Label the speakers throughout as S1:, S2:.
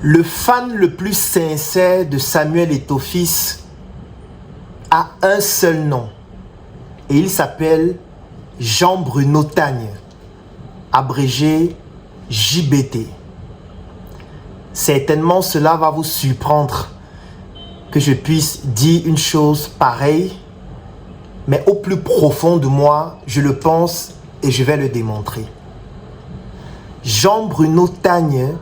S1: Le fan le plus sincère de Samuel Eto'o-Fils a un seul nom. Et il s'appelle Jean-Bruno Tagne, abrégé JBT. Certainement cela va vous surprendre que je puisse dire une chose pareille, mais au plus profond de moi, je le pense et je vais le démontrer. Jean-Bruno Tagne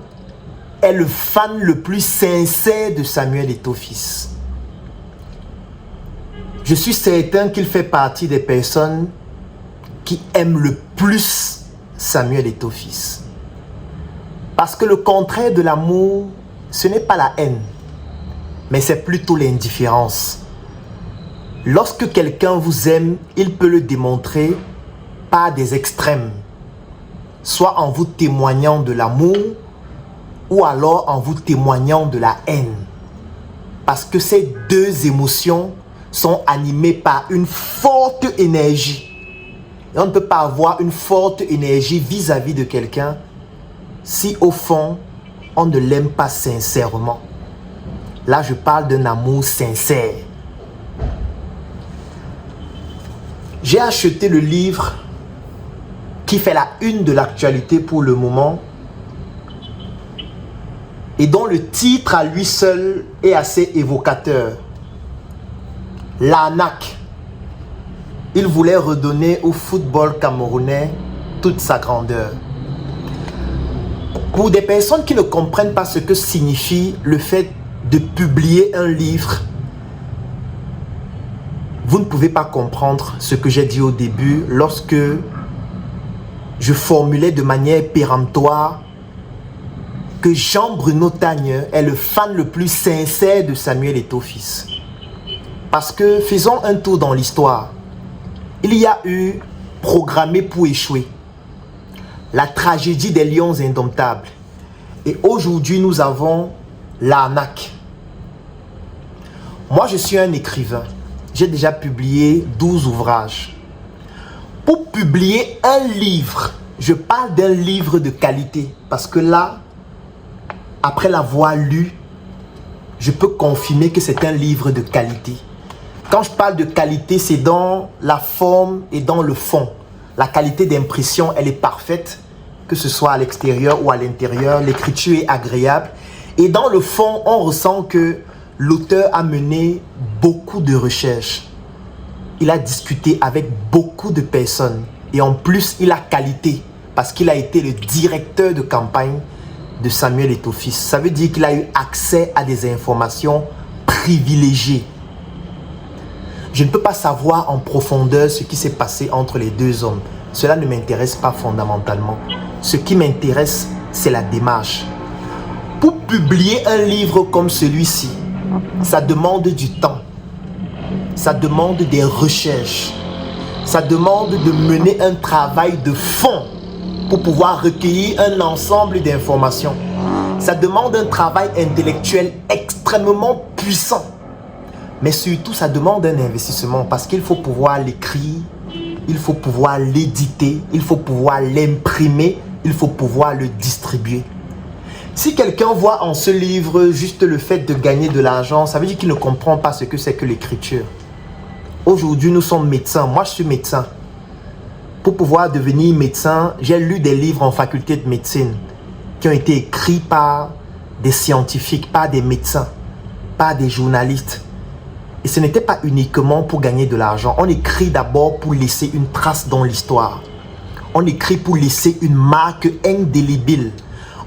S1: est le fan le plus sincère de Samuel Eto'o-Fils. Je suis certain qu'il fait partie des personnes qui aiment le plus Samuel Eto'o-Fils. Parce que le contraire de l'amour, ce n'est pas la haine, mais c'est plutôt l'indifférence. Lorsque quelqu'un vous aime, il peut le démontrer par des extrêmes, soit en vous témoignant de l'amour, ou alors en vous témoignant de la haine. Parce que ces deux émotions sont animées par une forte énergie. Et on ne peut pas avoir une forte énergie vis-à-vis de quelqu'un si au fond, on ne l'aime pas sincèrement. Là, je parle d'un amour sincère. J'ai acheté le livre qui fait la une de l'actualité pour le moment et dont le titre à lui seul est assez évocateur. L'arnaque. Il voulait redonner au football camerounais toute sa grandeur. Pour des personnes qui ne comprennent pas ce que signifie le fait de publier un livre, vous ne pouvez pas comprendre ce que j'ai dit au début lorsque je formulais de manière péremptoire que Jean-Bruno Tagne est le fan le plus sincère de Samuel Eto'o-Fils. Parce que, faisons un tour dans l'histoire. Il y a eu Programmé pour échouer, la tragédie des lions indomptables. Et aujourd'hui, nous avons l'arnaque. Moi, je suis un écrivain. J'ai déjà publié 12 ouvrages. Pour publier un livre, je parle d'un livre de qualité. Parce que là, après l'avoir lu, je peux confirmer que c'est un livre de qualité. Quand je parle de qualité, c'est dans la forme et dans le fond. La qualité d'impression, elle est parfaite, que ce soit à l'extérieur ou à l'intérieur. L'écriture est agréable. Et dans le fond, on ressent que l'auteur a mené beaucoup de recherches. Il a discuté avec beaucoup de personnes. Et en plus, il a qualité parce qu'il a été le directeur de campagne de Samuel Eto'o-Fils. Ça veut dire qu'il a eu accès à des informations privilégiées. Je ne peux pas savoir en profondeur ce qui s'est passé entre les deux hommes. Cela ne m'intéresse pas fondamentalement. Ce qui m'intéresse, c'est la démarche. Pour publier un livre comme celui-ci, ça demande du temps. Ça demande des recherches. Ça demande de mener un travail de fond pour pouvoir recueillir un ensemble d'informations. Ça demande un travail intellectuel extrêmement puissant. Mais surtout, ça demande un investissement parce qu'il faut pouvoir l'écrire, il faut pouvoir l'éditer, il faut pouvoir l'imprimer, il faut pouvoir le distribuer. Si quelqu'un voit en ce livre juste le fait de gagner de l'argent, ça veut dire qu'il ne comprend pas ce que c'est que l'écriture. Aujourd'hui, nous sommes médecins. Moi, je suis médecin. Pour pouvoir devenir médecin, j'ai lu des livres en faculté de médecine qui ont été écrits par des scientifiques, par des médecins, par des journalistes. Et ce n'était pas uniquement pour gagner de l'argent. On écrit d'abord pour laisser une trace dans l'histoire. On écrit pour laisser une marque indélébile.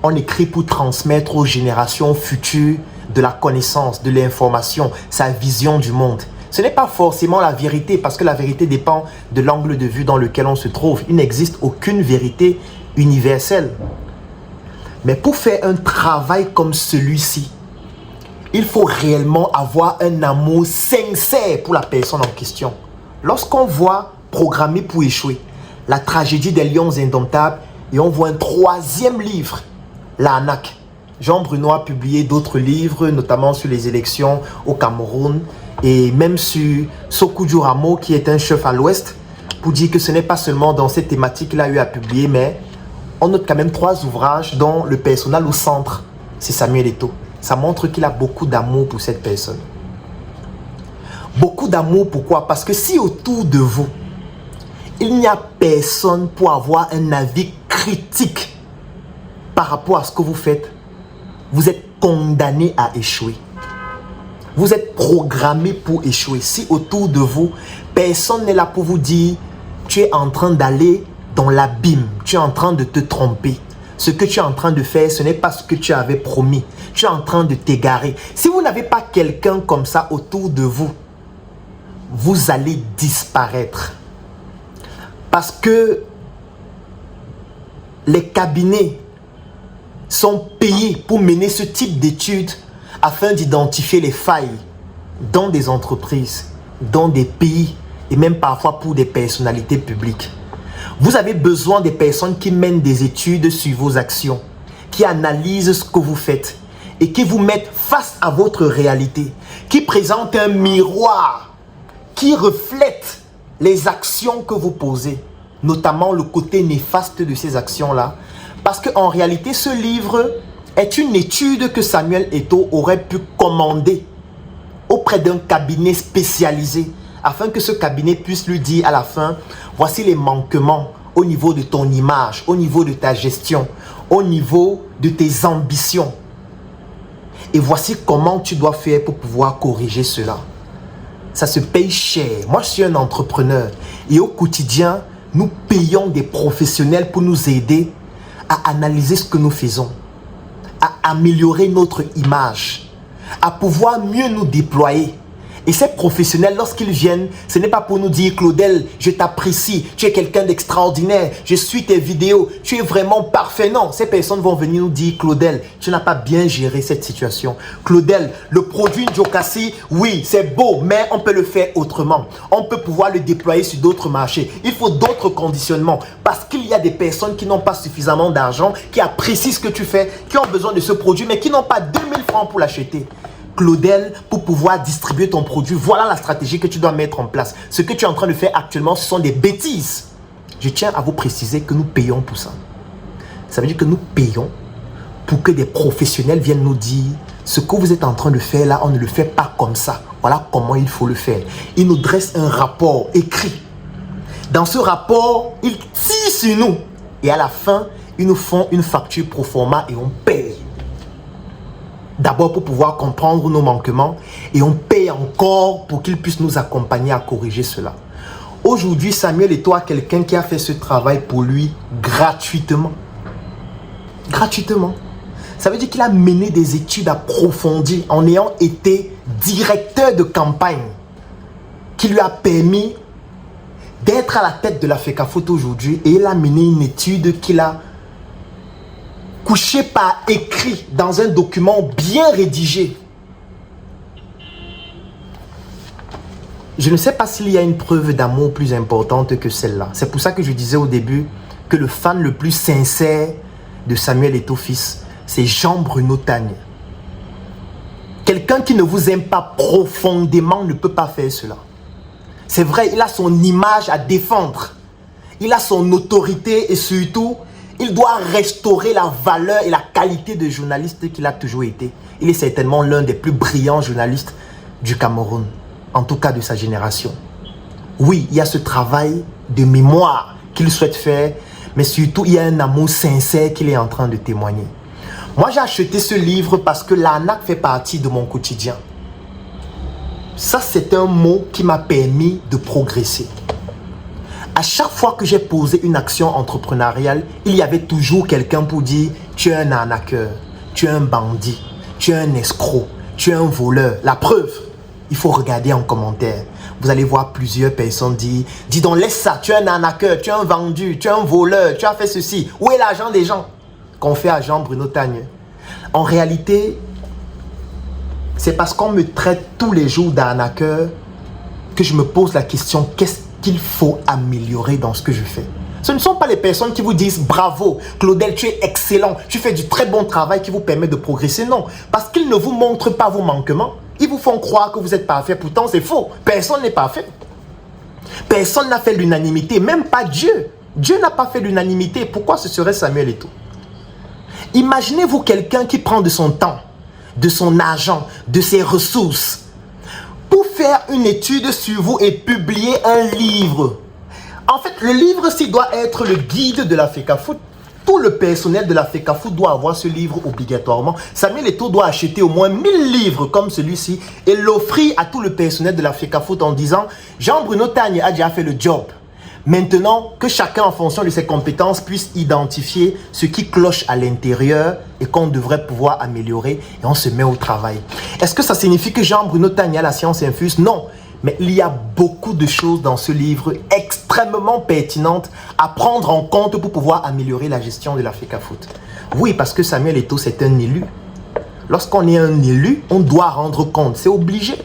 S1: On écrit pour transmettre aux générations futures de la connaissance, de l'information, sa vision du monde. Ce n'est pas forcément la vérité parce que la vérité dépend de l'angle de vue dans lequel on se trouve. Il n'existe aucune vérité universelle. Mais pour faire un travail comme celui-ci, il faut réellement avoir un amour sincère pour la personne en question. Lorsqu'on voit Programmé pour échouer, la tragédie des lions indomptables, et on voit un troisième livre, l'arnaque. Jean-Bruno a publié d'autres livres, notamment sur les élections au Cameroun, et même sur Sékou Ramo, qui est un chef à l'Ouest, pour dire que ce n'est pas seulement dans cette thématique qu'il a eu à publier, mais on note quand même 3 ouvrages dont le personnel au centre. c'est Samuel Eto'o. Ça montre qu'il a beaucoup d'amour pour cette personne. Beaucoup d'amour, pourquoi? Parce que si autour de vous, il n'y a personne pour avoir un avis critique par rapport à ce que vous faites, vous êtes condamné à échouer. Vous êtes programmé pour échouer. Si autour de vous, personne n'est là pour vous dire « Tu es en train d'aller dans l'abîme, tu es en train de te tromper. Ce que tu es en train de faire, ce n'est pas ce que tu avais promis. Tu es en train de t'égarer. » Si vous n'avez pas quelqu'un comme ça autour de vous, vous allez disparaître. Parce que les cabinets sont payés pour mener ce type d'études afin d'identifier les failles dans des entreprises, dans des pays et même parfois pour des personnalités publiques. Vous avez besoin des personnes qui mènent des études sur vos actions, qui analysent ce que vous faites et qui vous mettent face à votre réalité, qui présentent un miroir qui reflète les actions que vous posez, notamment le côté néfaste de ces actions-là. Parce qu'en réalité, ce livre est une étude que Samuel Eto'o aurait pu commander auprès d'un cabinet spécialisé, afin que ce cabinet puisse lui dire à la fin, voici les manquements au niveau de ton image, au niveau de ta gestion, au niveau de tes ambitions. Et voici comment tu dois faire pour pouvoir corriger cela. Ça se paye cher. Moi, je suis un entrepreneur et au quotidien, nous payons des professionnels pour nous aider à analyser ce que nous faisons, à améliorer notre image, à pouvoir mieux nous déployer. Et ces professionnels, lorsqu'ils viennent, ce n'est pas pour nous dire « Claudel, je t'apprécie, tu es quelqu'un d'extraordinaire, je suis tes vidéos, tu es vraiment parfait. » Non, ces personnes vont venir nous dire « Claudel, tu n'as pas bien géré cette situation. Claudel, le produit Njokasi, oui, c'est beau, mais on peut le faire autrement. On peut pouvoir le déployer sur d'autres marchés. Il faut d'autres conditionnements parce qu'il y a des personnes qui n'ont pas suffisamment d'argent, qui apprécient ce que tu fais, qui ont besoin de ce produit, mais qui n'ont pas 2000 francs pour l'acheter. » Claudel, pour pouvoir distribuer ton produit, voilà la stratégie que tu dois mettre en place. Ce que tu es en train de faire actuellement, ce sont des bêtises. Je tiens à vous préciser que nous payons pour ça. Ça veut dire que nous payons pour que des professionnels viennent nous dire ce que vous êtes en train de faire là, on ne le fait pas comme ça. Voilà comment il faut le faire. Ils nous dressent un rapport écrit. Dans ce rapport, ils tirent sur nous. Et à la fin, ils nous font une facture pro forma et on paye. D'abord pour pouvoir comprendre nos manquements et on paye encore pour qu'ils puissent nous accompagner à corriger cela. Aujourd'hui, Samuel Eto'o a quelqu'un qui a fait ce travail pour lui gratuitement. Gratuitement. Ça veut dire qu'il a mené des études approfondies en ayant été directeur de campagne qui lui a permis d'être à la tête de la FECAFOOT aujourd'hui et il a mené une étude qu'il a couché par écrit dans un document bien rédigé. Je ne sais pas s'il y a une preuve d'amour plus importante que celle-là. C'est pour ça que je disais au début que le fan le plus sincère de Samuel Eto'o fils, c'est Jean-Bruno Tagne. Quelqu'un qui ne vous aime pas profondément ne peut pas faire cela. C'est vrai, il a son image à défendre. Il a son autorité et surtout, il doit restaurer la valeur et la qualité de journaliste qu'il a toujours été. Il est certainement l'un des plus brillants journalistes du Cameroun, en tout cas de sa génération. Oui, il y a ce travail de mémoire qu'il souhaite faire, mais surtout, il y a un amour sincère qu'il est en train de témoigner. Moi, j'ai acheté ce livre parce que l'arnaque fait partie de mon quotidien. Ça, c'est un mot qui m'a permis de progresser. À chaque fois que j'ai posé une action entrepreneuriale, il y avait toujours quelqu'un pour dire « Tu es un arnaqueur, tu es un bandit, tu es un escroc, tu es un voleur. » La preuve, il faut regarder en commentaire. Vous allez voir plusieurs personnes dire « Dis donc, laisse ça, tu es un arnaqueur, tu es un vendu, tu es un voleur, tu as fait ceci. Où est l'argent des gens ?» Qu'on fait à Jean-Bruno Tagne. En réalité, c'est parce qu'on me traite tous les jours d'arnaqueur que je me pose la question « Qu'est-ce qu'il faut améliorer dans ce que je fais ?» Ce ne sont pas les personnes qui vous disent « Bravo, Claudel, tu es excellent, tu fais du très bon travail qui vous permet de progresser. » Non, parce qu'ils ne vous montrent pas vos manquements. Ils vous font croire que vous êtes parfait. Pourtant, c'est faux. Personne n'est parfait. Personne n'a fait l'unanimité, même pas Dieu. Dieu n'a pas fait l'unanimité. Pourquoi ce serait Samuel Eto'o? Imaginez-vous quelqu'un qui prend de son temps, de son argent, de ses ressources pour faire une étude sur vous et publier un livre. En fait, le livre, s'il doit être le guide de la FECAFOOT, tout le personnel de la FECAFOOT doit avoir ce livre obligatoirement. Samuel Eto'o doit acheter au moins 1000 livres comme celui-ci et l'offrir à tout le personnel de la FECAFOOT en disant « Jean-Bruno Tagne a déjà fait le job ». Maintenant, que chacun, en fonction de ses compétences, puisse identifier ce qui cloche à l'intérieur et qu'on devrait pouvoir améliorer et on se met au travail. Est-ce que ça signifie que Jean-Bruno Tagne a la science infuse? Non. Mais il y a beaucoup de choses dans ce livre extrêmement pertinentes à prendre en compte pour pouvoir améliorer la gestion de la FECAFOOT. Oui, parce que Samuel Eto'o, c'est un élu. Lorsqu'on est un élu, on doit rendre compte. C'est obligé.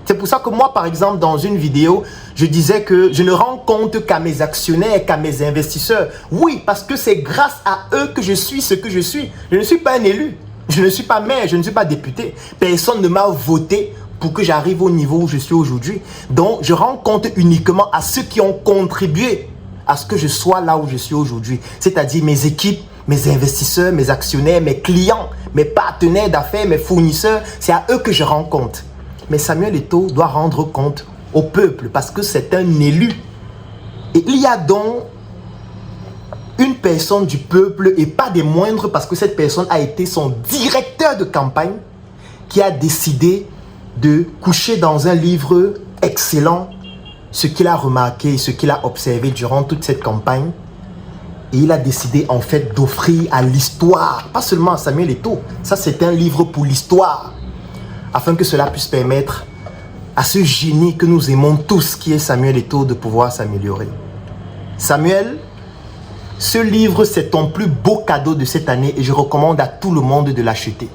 S1: C'est pour ça que moi, par exemple, dans une vidéo, je disais que je ne rends compte qu'à mes actionnaires, qu'à mes investisseurs. Oui, parce que c'est grâce à eux que je suis ce que je suis. Je ne suis pas un élu. Je ne suis pas maire, je ne suis pas député. Personne ne m'a voté pour que j'arrive au niveau où je suis aujourd'hui. Donc, je rends compte uniquement à ceux qui ont contribué à ce que je sois là où je suis aujourd'hui. C'est-à-dire mes équipes, mes investisseurs, mes actionnaires, mes clients, mes partenaires d'affaires, mes fournisseurs. C'est à eux que je rends compte. Mais Samuel Eto'o doit rendre compte au peuple parce que c'est un élu. Et il y a donc une personne du peuple et pas des moindres parce que cette personne a été son directeur de campagne qui a décidé de coucher dans un livre excellent ce qu'il a remarqué et ce qu'il a observé durant toute cette campagne. Et il a décidé en fait d'offrir à l'histoire, pas seulement à Samuel Eto'o, ça c'est un livre pour l'histoire, afin que cela puisse permettre à ce génie que nous aimons tous, qui est Samuel Eto'o, de pouvoir s'améliorer. Samuel, ce livre, c'est ton plus beau cadeau de cette année et je recommande à tout le monde de l'acheter.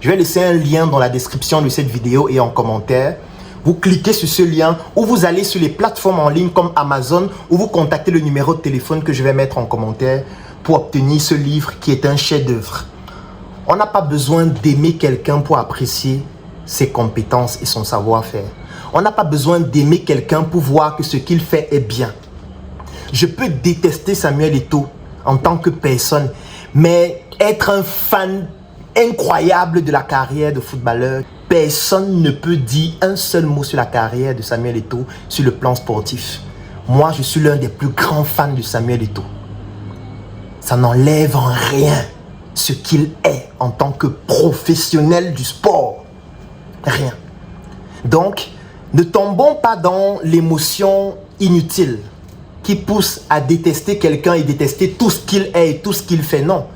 S1: Je vais laisser un lien dans la description de cette vidéo et en commentaire. Vous cliquez sur ce lien ou vous allez sur les plateformes en ligne comme Amazon ou vous contactez le numéro de téléphone que je vais mettre en commentaire pour obtenir ce livre qui est un chef-d'œuvre. On n'a pas besoin d'aimer quelqu'un pour apprécier ses compétences et son savoir-faire. On n'a pas besoin d'aimer quelqu'un pour voir que ce qu'il fait est bien. Je peux détester Samuel Eto'o en tant que personne, mais être un fan incroyable de la carrière de footballeur, personne ne peut dire un seul mot sur la carrière de Samuel Eto'o sur le plan sportif. Moi, je suis l'un des plus grands fans de Samuel Eto'o. Ça n'enlève en rien ce qu'il est en tant que professionnel du sport. Rien. Donc, ne tombons pas dans l'émotion inutile qui pousse à détester quelqu'un et détester tout ce qu'il est et tout ce qu'il fait. Non,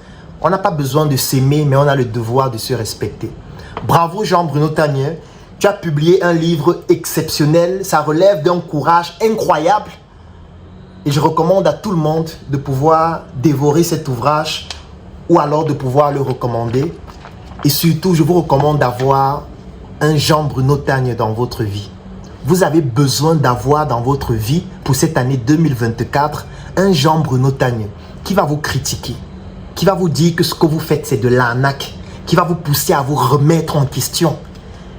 S1: on n'a pas besoin de s'aimer, mais on a le devoir de se respecter. Bravo Jean-Bruno Tagne, tu as publié un livre exceptionnel, ça relève d'un courage incroyable. Et je recommande à tout le monde de pouvoir dévorer cet ouvrage ou alors de pouvoir le recommander. Et surtout, je vous recommande d'avoir un Jean-Bruno Tagne dans votre vie. Vous avez besoin d'avoir dans votre vie, pour cette année 2024, un Jean-Bruno Tagne qui va vous critiquer, qui va vous dire que ce que vous faites, c'est de l'arnaque, qui va vous pousser à vous remettre en question.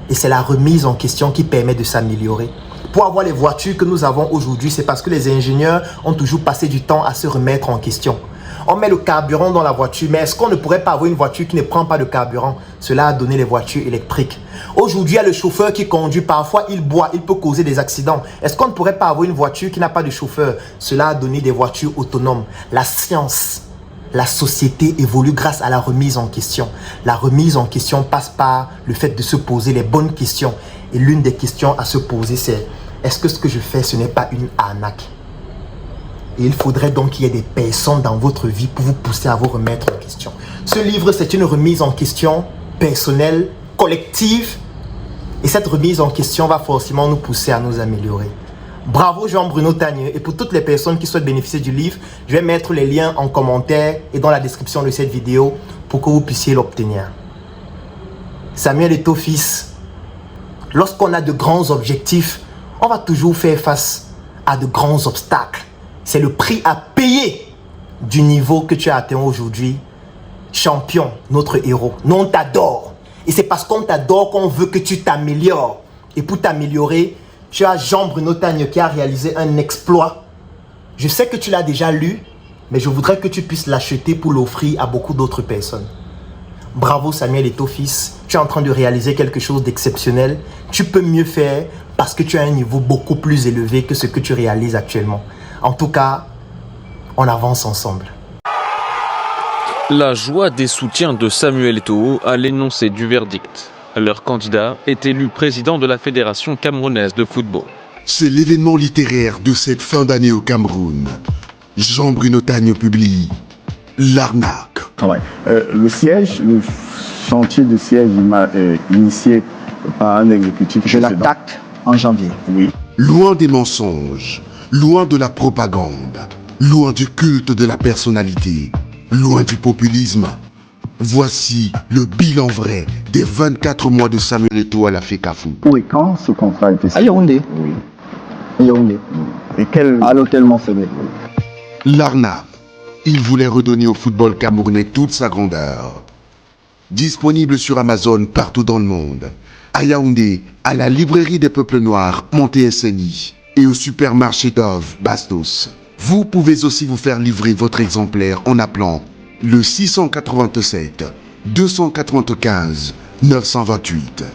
S1: Et c'est la remise en question qui permet de s'améliorer. Pour avoir les voitures que nous avons aujourd'hui, c'est parce que les ingénieurs ont toujours passé du temps à se remettre en question. On met le carburant dans la voiture, mais est-ce qu'on ne pourrait pas avoir une voiture qui ne prend pas de carburant? Cela a donné les voitures électriques. Aujourd'hui, il y a le chauffeur qui conduit, parfois il boit, il peut causer des accidents. Est-ce qu'on ne pourrait pas avoir une voiture qui n'a pas de chauffeur? Cela a donné des voitures autonomes. La science, la société évolue grâce à la remise en question. La remise en question passe par le fait de se poser les bonnes questions. Et l'une des questions à se poser, c'est: est-ce que ce que je fais, ce n'est pas une arnaque? Et il faudrait donc qu'il y ait des personnes dans votre vie pour vous pousser à vous remettre en question. Ce livre, c'est une remise en question personnelle, collective. Et cette remise en question va forcément nous pousser à nous améliorer. Bravo Jean-Bruno Tagne. Et pour toutes les personnes qui souhaitent bénéficier du livre, je vais mettre les liens en commentaire et dans la description de cette vidéo pour que vous puissiez l'obtenir. Samuel Eto'o fils, lorsqu'on a de grands objectifs, on va toujours faire face à de grands obstacles. C'est le prix à payer du niveau que tu as atteint aujourd'hui. Champion, notre héros. Nous, on t'adore. Et c'est parce qu'on t'adore qu'on veut que tu t'améliores. Et pour t'améliorer, tu as Jean-Bruno Tagne qui a réalisé un exploit. Je sais que tu l'as déjà lu, mais je voudrais que tu puisses l'acheter pour l'offrir à beaucoup d'autres personnes. bravo Samuel Eto'o fils, tu es en train de réaliser quelque chose d'exceptionnel. Tu peux mieux faire parce que tu as un niveau beaucoup plus élevé que ce que tu réalises actuellement. En tout cas, on avance ensemble.
S2: La joie des soutiens de Samuel Eto'o à l'énoncé du verdict. Leur candidat est élu président de la Fédération camerounaise de football.
S3: C'est l'événement littéraire de cette fin d'année au Cameroun. Jean-Bruno Tagne publie L'arnaque.
S4: Le siège, le chantier de siège initié par un exécutif.
S5: Je l'attaque en janvier.
S4: Oui.
S3: Loin des mensonges, loin de la propagande, loin du culte de la personnalité, loin du populisme. Voici le bilan vrai des 24 mois de Samuel Eto'o à la FECAFOOT.
S4: Où et quand ce contrat a été signé?
S5: À Yaoundé.
S4: Oui.
S5: À Yaoundé.
S4: Et quel...
S5: À l'hôtel Montfermeil.
S3: L'arnaque. Il voulait redonner au football camerounais toute sa grandeur. Disponible sur Amazon partout dans le monde. À Yaoundé, à la librairie des peuples noirs, Monté SNI, et au supermarché Dove, Bastos. Vous pouvez aussi vous faire livrer votre exemplaire en appelant le 687 295 928.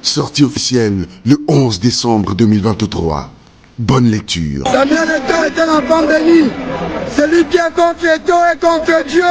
S3: Sortie officielle le 11 décembre 2023. Bonne lecture.
S6: Samuel Eto'o est un enfant béni. Celui qui est contre Eto'o est contre Dieu.